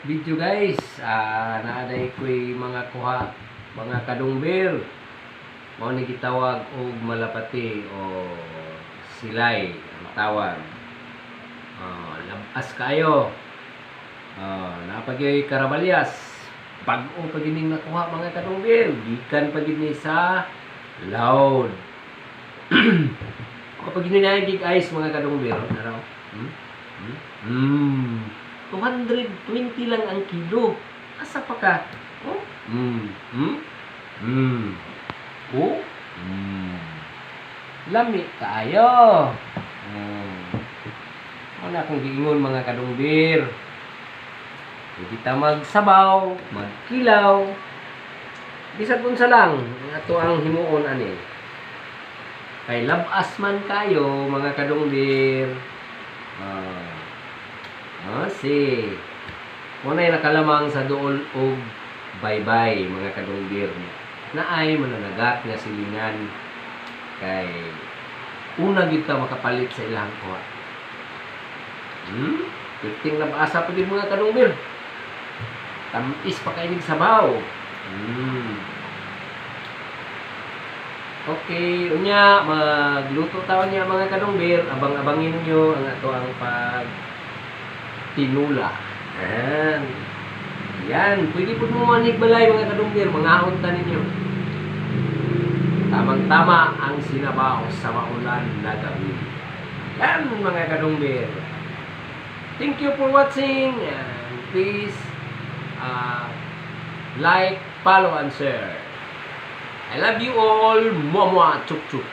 video guys. Naaday ko'y mga kuha, mga kadungbir. Mao ni gitawag og malapati o silay ang tawag. Labas kayo. Napagyoy karabalyas. Bag-o pa gining nakuha mga kadungbir. Gikan pa gid ni sa loud. Kapag ginayagig ice mga kadungbir, araw. 220 lang ang kilo. Asa pa ka? Oh? Oh? Lami kaayo. Ano akong giingon mga kadungbir. Hindi ta magsabaw, magkilaw. Bisag unsa lang, ato ang himuon ani. Kay labas man kayo mga kadungbir. Si unay nakalamang sa duol og baybay mga kadungbir. Naay mananagat nga silingan kay una gid ka makapalit sa ilang kuha. Piting labasa pa gid mga kadungbir. Tamis pa kay ning sabaw. Okay, unya magluto taon niya mga kadungbir. Abang-abangin niyo ang ato ang tinula. Yan. Pwede po mo manig balay mga kadungbir. Mga ta ninyo. Tamang-tama ang sinabaw sa maulan na gabi. Yan mga kadungbir. Thank you for watching. And please like, follow, and share. I love you all. Mwah mwah. Chuk chuk.